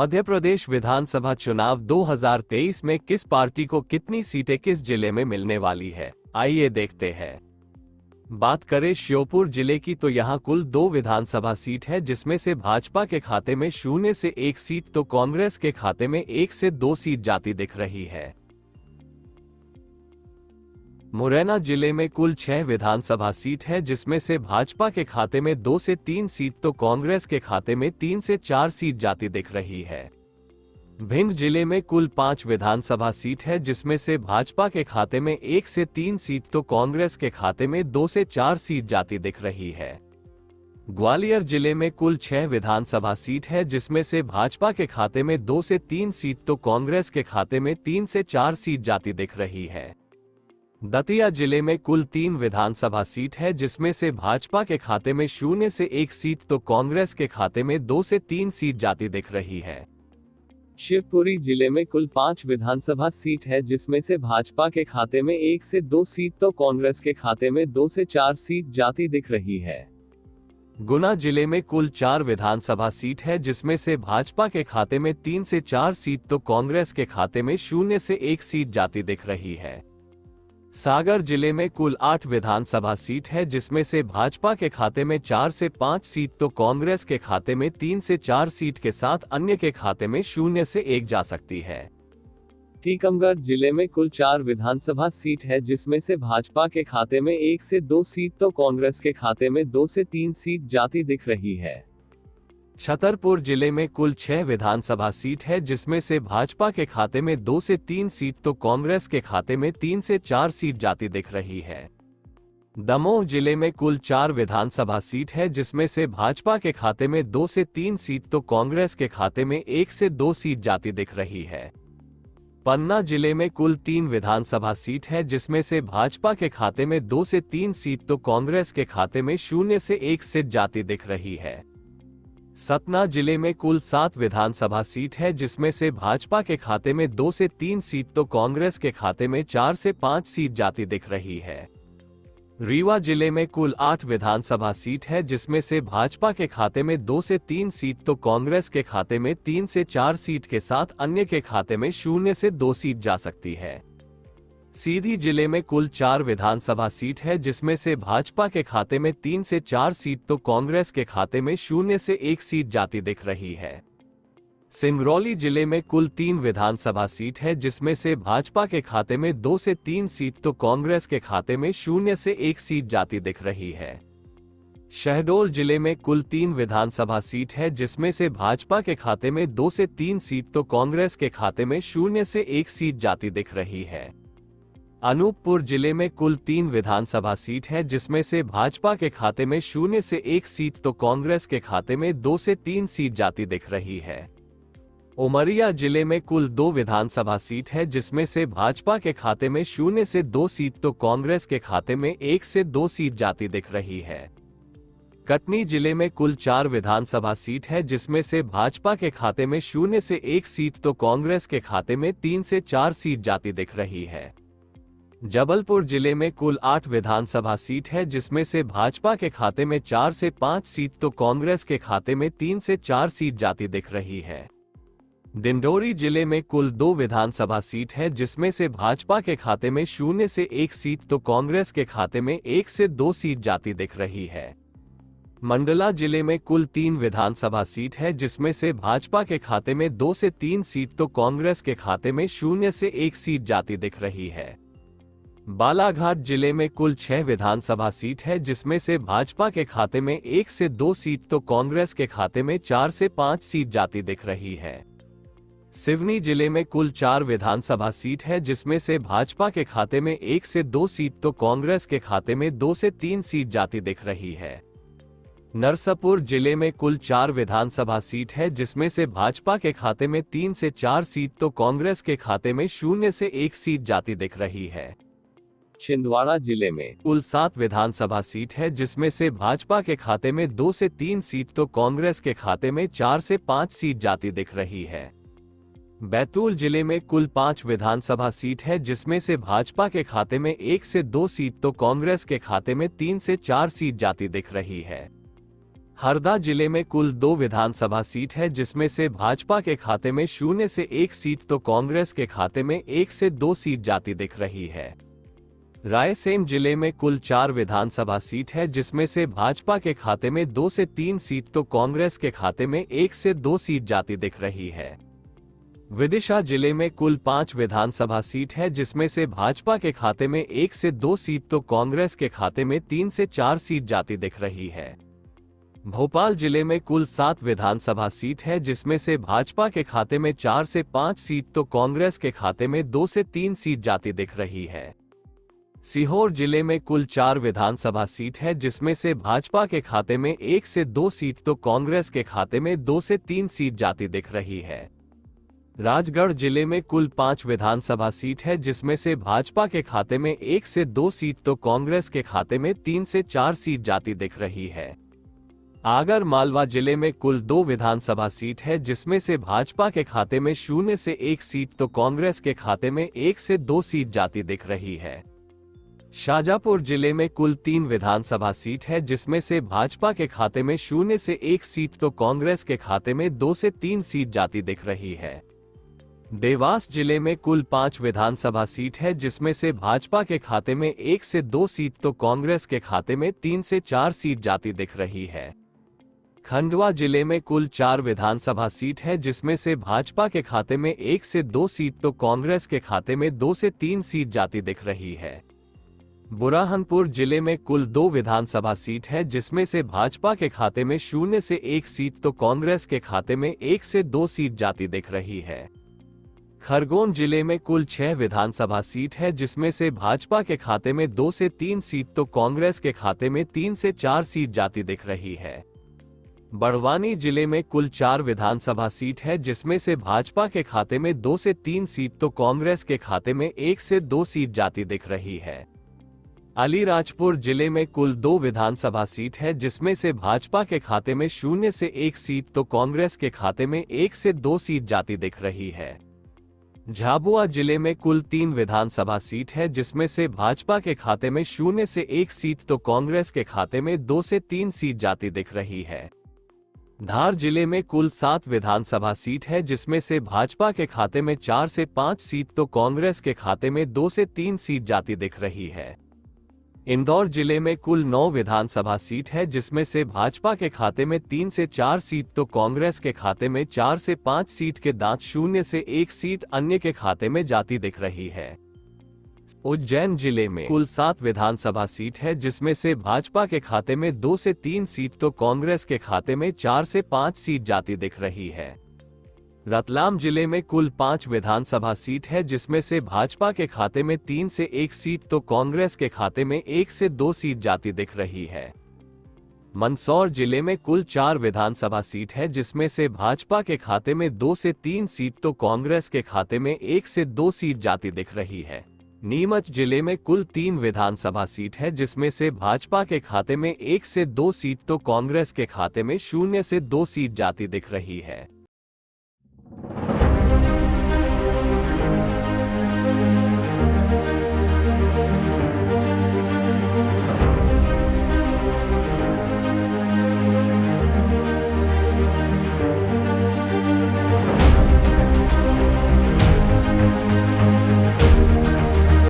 मध्य प्रदेश विधानसभा चुनाव 2023 में किस पार्टी को कितनी सीटें किस जिले में मिलने वाली है, आइए देखते हैं। बात करें श्योपुर जिले की तो यहां कुल 2 विधानसभा सीट है, जिसमें से भाजपा के खाते में 0 से 1 सीट तो कांग्रेस के खाते में 1 से 2 सीट जाती दिख रही है। मुरैना जिले में कुल 6 विधानसभा सीट है, जिसमें से भाजपा के खाते में 2 से 3 सीट तो कांग्रेस के खाते में 3 से 4 सीट जाती दिख रही है। भिंड जिले में कुल 5 विधानसभा सीट है, जिसमें से भाजपा के खाते में 1 से 3 सीट तो कांग्रेस के खाते में 2 से 4 सीट जाती दिख रही है। ग्वालियर जिले में कुल 6 विधानसभा सीट है, जिसमें से भाजपा के खाते में 2 से 3 सीट तो कांग्रेस के खाते में 3 से 4 सीट जाती दिख रही है। दतिया जिले में कुल 3 विधानसभा सीट है, जिसमें से भाजपा के खाते में 0 से 1 सीट तो कांग्रेस के खाते में 2 से 3 सीट जाती दिख रही है। शिवपुरी जिले में कुल 5 विधानसभा सीट है, जिसमें से भाजपा के खाते में 1 से 2 सीट तो कांग्रेस के खाते में 2 से 4 सीट जाती दिख रही है। गुना जिले में कुल 4 विधानसभा सीट है, जिसमें से भाजपा के खाते में 3 से 4 सीट तो कांग्रेस के खाते में 0 से 1 सीट जाती दिख रही है। सागर जिले में कुल 8 विधानसभा सीट है, जिसमें से भाजपा के खाते में 4 से 5 सीट तो कांग्रेस के खाते में 3 से 4 सीट के साथ अन्य के खाते में 0 से 1 जा सकती है। टीकमगढ़ जिले में कुल 4 विधानसभा सीट है, जिसमें से भाजपा के खाते में 1 से 2 सीट तो कांग्रेस के खाते में 2 से 3 सीट जाती दिख रही है। छतरपुर जिले में कुल 6 विधानसभा सीट है, जिसमें से भाजपा के खाते में 2 से 3 सीट तो कांग्रेस के खाते में 3 से 4 सीट जाती दिख रही है। दमोह जिले में कुल 4 विधानसभा सीट है, जिसमें से भाजपा के खाते में 2 से 3 सीट तो कांग्रेस के खाते में 1 से 2 सीट जाती दिख रही है। पन्ना जिले में कुल 3 विधानसभा सीट है, जिसमें से भाजपा के खाते में 2 से 3 सीट तो कांग्रेस के खाते में 0 से 1 सीट जाती दिख रही है। सतना जिले में कुल 7 विधानसभा सीट है, जिसमें से भाजपा के खाते में 2 से 3 सीट तो कांग्रेस के खाते में 4 से 5 सीट जाती दिख रही है। रीवा जिले में कुल 8 विधानसभा सीट है, जिसमें से भाजपा के खाते में 2 से 3 सीट तो कांग्रेस के खाते में 3 से 4 सीट के साथ अन्य के खाते में 0 से 2 सीट जा सकती है। सीधी जिले में कुल 4 विधानसभा सीट है, जिसमें से भाजपा के खाते में 3 से 4 सीट तो कांग्रेस के खाते में 0 से 1 सीट जाती दिख रही है। सिंगरौली जिले में कुल 3 विधानसभा सीट है, जिसमें से भाजपा के खाते में 2 से 3 सीट तो कांग्रेस के खाते में 0 से 1 सीट जाती दिख रही है। शहडोल जिले में कुल 3 विधानसभा सीट है, जिसमें से भाजपा के खाते में 2 से 3 सीट तो कांग्रेस के खाते में 0 से 1 सीट जाती दिख रही है। अनूपपुर जिले में कुल 3 विधानसभा सीट है, जिसमें से भाजपा के खाते में 0 से 1 सीट तो कांग्रेस के खाते में 2 से 3 सीट जाती दिख रही है। उमरिया जिले में कुल 2 विधानसभा सीट है, जिसमें से भाजपा के खाते में 0 से 2 सीट तो कांग्रेस के खाते में 1 से 2 सीट जाती दिख रही है। कटनी जिले में कुल 4 विधानसभा सीट है, जिसमें से भाजपा के खाते में 0 से 1 सीट तो कांग्रेस के खाते में 3 से 4 सीट जाती दिख रही है। जबलपुर जिले में कुल 8 विधानसभा सीट है, जिसमें से भाजपा के खाते में 4 से 5 सीट तो कांग्रेस के खाते में 3 से 4 सीट जाती दिख रही है। डिंडोरी जिले में कुल 2 विधानसभा सीट है, जिसमें से भाजपा के खाते में 0 से 1 सीट तो कांग्रेस के खाते में 1 से 2 सीट जाती दिख रही है। मंडला जिले में कुल 3 विधानसभा सीट है, जिसमें से भाजपा के खाते में 2 से 3 सीट तो कांग्रेस के खाते में 0 से 1 सीट जाती दिख रही है। बालाघाट जिले में कुल 6 विधानसभा सीट है, जिसमें से भाजपा के खाते में 1 से 2 सीट तो कांग्रेस के खाते में 4 से 5 सीट जाती दिख रही है। सिवनी जिले में कुल 4 विधानसभा सीट है, जिसमें से भाजपा के खाते में 1 से 2 सीट तो कांग्रेस के खाते में 2 से 3 सीट जाती दिख रही है। नरसापुर जिले में कुल 4 विधानसभा सीट है, जिसमें से भाजपा के खाते में 3 से 4 सीट तो कांग्रेस के खाते में 0 से 1 सीट जाती दिख रही है। छिंदवाड़ा जिले में कुल 7 विधानसभा सीट है, जिसमें से भाजपा के खाते में 2 से 3 सीट तो कांग्रेस के खाते में 4 से 5 सीट जाती दिख रही है। बैतूल जिले में कुल 5 विधानसभा सीट है, जिसमें से भाजपा के खाते में 1 से 2 सीट तो कांग्रेस के खाते में 3 से 4 सीट जाती दिख रही है। हरदा जिले में कुल 2 विधानसभा सीट है, जिसमें से भाजपा के खाते में 0 से 1 सीट तो कांग्रेस के खाते में 1 से 2 सीट जाती दिख रही है। रायसेन जिले में कुल 4 विधानसभा सीट है, जिसमें से भाजपा के खाते में 2 से 3 सीट तो कांग्रेस के खाते में 1 से 2 सीट जाती दिख रही है। विदिशा जिले में कुल 5 विधानसभा सीट है, जिसमें से भाजपा के खाते में 1 से 2 सीट तो कांग्रेस के खाते में 3 से 4 सीट जाती दिख रही है। भोपाल जिले में कुल 7 विधानसभा सीट है, जिसमें से भाजपा के खाते में 4 से 5 सीट तो कांग्रेस के खाते में 2 से 3 सीट जाती दिख रही है। सीहोर जिले में कुल 4 विधानसभा सीट है, जिसमें से भाजपा के खाते में 1 से 2 सीट तो कांग्रेस के खाते में 2 से 3 सीट जाती दिख रही है। राजगढ़ जिले में कुल 5 विधानसभा सीट है, जिसमें से भाजपा के खाते में 1 से 2 सीट तो कांग्रेस के खाते में 3 से 4 सीट जाती दिख रही है। आगर मालवा जिले में कुल 2 विधानसभा सीट है, जिसमें से भाजपा के खाते में 0 से 1 सीट तो कांग्रेस के खाते में 1 से 2 सीट जाती दिख रही है। शाजापुर जिले में कुल 3 विधानसभा सीट है, जिसमें से भाजपा के खाते में 0 से 1 सीट तो कांग्रेस के खाते में 2 से 3 सीट जाती दिख रही है। देवास जिले में कुल 5 विधानसभा सीट है, जिसमें से भाजपा के खाते में 1 से 2 सीट तो कांग्रेस के खाते में 3 से 4 सीट जाती दिख रही है। खंडवा जिले में कुल 4 विधानसभा सीट है, जिसमें से भाजपा के खाते में 1 से 2 सीट तो कांग्रेस के खाते में 2 से 3 सीट जाती दिख रही है। बुरहानपुर जिले में कुल 2 विधानसभा सीट है, जिसमें से भाजपा के खाते में 0 से 1 सीट तो कांग्रेस के खाते में 1 से 2 सीट जाती दिख रही है। खरगोन जिले में कुल 6 विधानसभा सीट है, जिसमें से भाजपा के खाते में 2 से 3 सीट तो कांग्रेस के खाते में 3 से 4 सीट जाती दिख रही है। बड़वानी जिले में कुल 4 विधानसभा सीट है, जिसमें से भाजपा के खाते में 2 से 3 सीट तो कांग्रेस के खाते में 1 से 2 सीट जाती दिख रही है। अलीराजपुर जिले में कुल 2 विधानसभा सीट है, जिसमें से भाजपा के खाते में 0 से 1 सीट तो कांग्रेस के खाते में 1 से 2 सीट जाती दिख रही है। झाबुआ जिले में कुल 3 विधानसभा सीट है, जिसमें से भाजपा के खाते में 0 से 1 सीट तो कांग्रेस के खाते में 2 से 3 सीट जाती दिख रही है। धार जिले में कुल 7 विधानसभा सीट है, जिसमें से भाजपा के खाते में 4 से 5 सीट तो कांग्रेस के खाते में 2 से 3 सीट जाती दिख रही है। इंदौर जिले में कुल 9 विधानसभा सीट है, जिसमें से भाजपा के खाते में 3 से 4 सीट तो कांग्रेस के खाते में 4 से 5 सीट के दांत 0 से 1 सीट अन्य के खाते में जाती दिख रही है। उज्जैन जिले में कुल 7 विधानसभा सीट है, जिसमें से भाजपा के खाते में 2 से 3 सीट तो कांग्रेस के खाते में 4 से 5 सीट जाती दिख रही है। रतलाम जिले में कुल 5 विधानसभा सीट है, जिसमें से भाजपा के खाते में 3 से 1 सीट तो कांग्रेस के खाते में 1 से 2 सीट जाती दिख रही है। मंदसौर जिले में कुल 4 विधानसभा सीट है, जिसमें से भाजपा के खाते में 2 से 3 सीट तो कांग्रेस के खाते में 1 से 2 सीट जाती दिख रही है। नीमच जिले में कुल 3 विधानसभा सीट है, जिसमें से भाजपा के खाते में 1 से 2 सीट तो कांग्रेस के खाते में 0 से 2 सीट जाती दिख रही है।